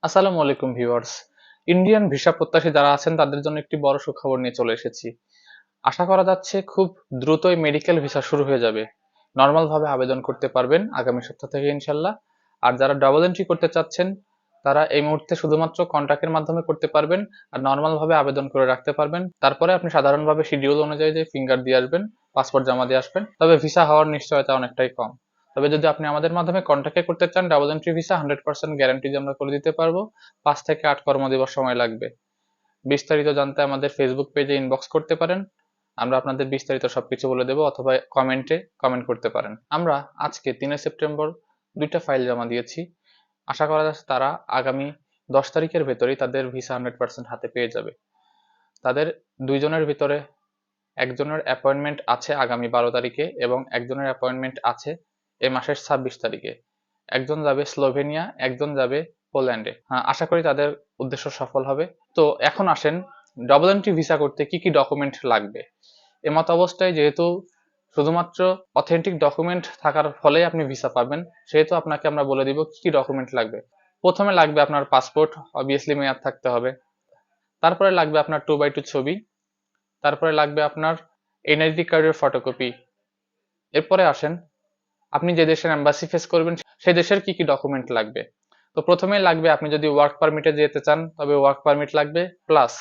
আসসালামু আলাইকুম viewers. Indian visa প্রত্যাশী যারা আছেন তাদের জন্য একটি বড় সুখবর নিয়ে চলে এসেছি। আশা করা যাচ্ছে খুব দ্রুতই মেডিকেল ভিসা শুরু হয়ে যাবে। নরমাল ভাবে আবেদন করতে পারবেন আগামী সপ্তাহ থেকে ইনশাল্লাহ। আর যারা ডাবল এন্ট্রি করতে চাচ্ছেন তারা এই মুহূর্তে শুধুমাত্র কন্ট্রাক্টের মাধ্যমে করতে পারবেন আর নরমাল ভাবে আবেদন করে রাখতে পারবেন। তারপরে আপনি সাধারণভাবে শিডিউল অনুযায়ী যে ফিঙ্গার দিয়ে আসবেন, পাসপোর্ট জমা দিয়ে আসবেন। তবে ভিসা হওয়ার নিশ্চয়তা অনেকটাই কম। তবে যদি আপনি আমাদের মাধ্যমে কন্ট্যাক্টে করতে চান ডাবল এন্ট্রি ভিসা 100% গ্যারান্টি দিয়ে আমরা করে দিতে পারবো। 5 থেকে 8 কর্মদিবস সময় লাগবে। বিস্তারিত জানতে আমাদের ফেসবুক পেজে ইনবক্স করতে পারেন। আমরা আপনাদের বিস্তারিত সবকিছু বলে দেবো, অথবা কমেন্টে কমেন্ট করতে পারেন। আমরা আজকে 3 সেপ্টেম্বর 2টা ফাইল জমা দিয়েছি। আশা করা যাচ্ছে তারা আগামী 10 তারিখের ভেতরেই তাদের ভিসা 100% হাতে পেয়ে যাবে। তাদের দুইজনের ভিতরে একজনের অ্যাপয়েন্টমেন্ট আছে আগামী 12 তারিখে এবং একজনের অ্যাপয়েন্টমেন্ট আছে এই মাসের 26 তারিখে। একজন যাবে স্লোভেনিয়া, একজন যাবে পোল্যান্ডে। হ্যাঁ, আশা করি তাদের উদ্দেশ্য সফল হবে। তো এখন আসেন, ডাবল এন্ট্রি ভিসা করতে কি কি ডকুমেন্ট লাগবে। এমত অবস্থায় যেহেতু শুধুমাত্র অথেন্টিক ডকুমেন্ট থাকার ফলে আপনি ভিসা পাবেন, সেহেতু আপনাকে আমরা বলে দিব কি কি ডকুমেন্ট লাগবে। প্রথমে লাগবে আপনার পাসপোর্ট, অবভিয়াসলি মেয়াদ থাকতে হবে। তারপরে লাগবে আপনার 2x2 ছবি। তারপরে লাগবে আপনার এনআইডি কার্ডের ফটোকপি। এরপরে আসেন, আপনি যে দেশের এম্বাসি ফেস করবেন সেই দেশের কি কি ডকুমেন্ট লাগবে। তো প্রথমেই লাগবে, আপনি যদি ওয়ার্ক পারমিটে যেতে চান তবে ওয়ার্ক পারমিট লাগবে, প্লাস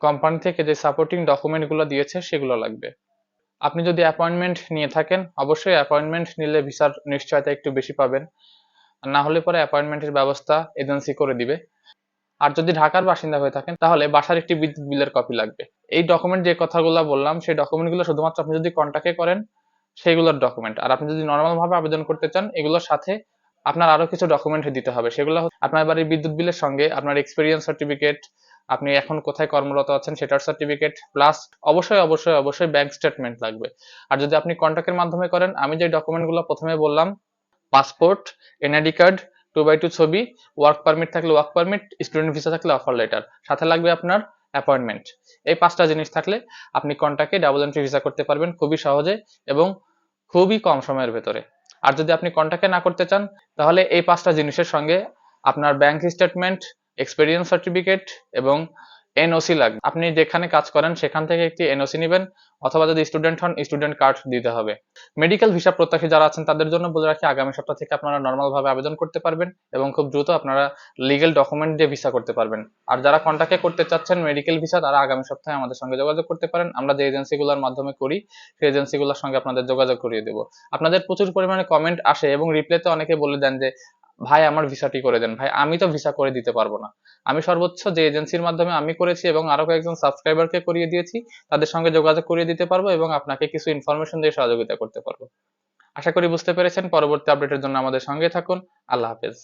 কোম্পানি থেকে যে সাপোর্টিং ডকুমেন্টগুলো দিয়েছে সেগুলো লাগবে। আপনি যদি অ্যাপয়েন্টমেন্ট নিয়ে থাকেন অবশ্যই অ্যাপয়েন্টমেন্ট নিলে ভিসার নিশ্চয়তা একটু বেশি পাবেন। আর না হলে পরে অ্যাপয়েন্টমেন্টের ব্যবস্থা এজেন্সি করে দিবে। আর যদি ঢাকার বাসিন্দা হয়ে থাকেন তাহলে বাসার একটি বিদ্যুৎ বিলের কপি লাগবে। এই ডকুমেন্ট যে কথাগুলো বললাম সেই ডকুমেন্টগুলো শুধুমাত্র আপনি যদি কন্ট্যাক্টে করেন সেইগুলোর ডকুমেন্ট। আর আপনি যদি নর্মাল ভাবে আবেদন করতে চান এগুলোর সাথে আপনার আরো কিছু ডকুমেন্ট দিতে হবে। সেগুলো আপনার বাড়ির বিদ্যুৎ বিলের সঙ্গে আপনার এক্সপিরিয়েন্স সার্টিফিকেট, আপনি এখন কোথায় কর্মরত আছেন সেটার সার্টিফিকেট, প্লাস অবশ্যই অবশ্যই অবশ্যই ব্যাংক স্টেটমেন্ট লাগবে। আর যদি আপনি কন্ট্যাক্টের মাধ্যমে করেন, আমি যে ডকুমেন্টগুলো প্রথমে বললাম, পাসপোর্ট, এনআইডি কার্ড, 2x2 ছবি, ওয়ার্ক পারমিট থাকলে ওয়ার্ক পারমিট, স্টুডেন্ট ভিসা থাকলে অফার লেটার, সাথে লাগবে আপনার অ্যাপয়েন্টমেন্ট। এই 5টা জিনিস থাকলে আপনি কন্ট্যাক্টে ডাবল এন্ট্রি ভিসা করতে পারবেন খুবই সহজে এবং খুবই কম সময়ের ভেতরে। আর যদি আপনি কন্ট্যাক্টে না করতে চান তাহলে এই 5টা জিনিসের সঙ্গে আপনার ব্যাংক স্টেটমেন্ট, এক্সপেরিয়েন্স সার্টিফিকেট এবং এনওসি লাগবে। আপনি যেখানে কাজ করেন সেখান থেকে একটি এনওসি নেবেন, অথবা যদি স্টুডেন্ট হন স্টুডেন্ট কার্ড দিতে হবে। মেডিকেল ভিসা প্রত্যাশী যারা আছেন তাদের জন্য বলে রাখি, আগামী সপ্তাহ থেকে আপনারা নর্মাল ভাবে আবেদন করতে পারবেন এবং খুব দ্রুত আপনারা লিগেল ডকুমেন্ট দিয়ে ভিসা করতে পারবেন। আর যারা কন্ট্যাক্টে করতে চাচ্ছেন মেডিকেল ভিসা তারা আগামী সপ্তাহে আমাদের সঙ্গে যোগাযোগ করতে পারেন। আমরা যে এজেন্সিগুলোর মাধ্যমে করি সেই এজেন্সিগুলোর সঙ্গে আপনাদের যোগাযোগ করিয়ে দেবো। আপনাদের প্রচুর পরিমাণে কমেন্ট আসে এবং রিপ্লাইতে অনেকে বলে দেন যে ভাই আমার ভিসাটি করে দেন। ভাই আমি তো ভিসা করে দিতে পারবো না। আমি সর্বোচ্চ যে এজেন্সির মাধ্যমে আমি করেছি এবং আরো কয়েকজন সাবস্ক্রাইবারকে করিয়ে দিয়েছি তাদের সঙ্গে যোগাযোগ করিয়ে দিতে পারবো এবং আপনাকে কিছু ইনফরমেশন দিয়ে সহযোগিতা করতে পারবো। আশা করি বুঝতে পেরেছেন। পরবর্তী আপডেটের জন্য আমাদের সঙ্গে থাকুন। আল্লাহ হাফেজ।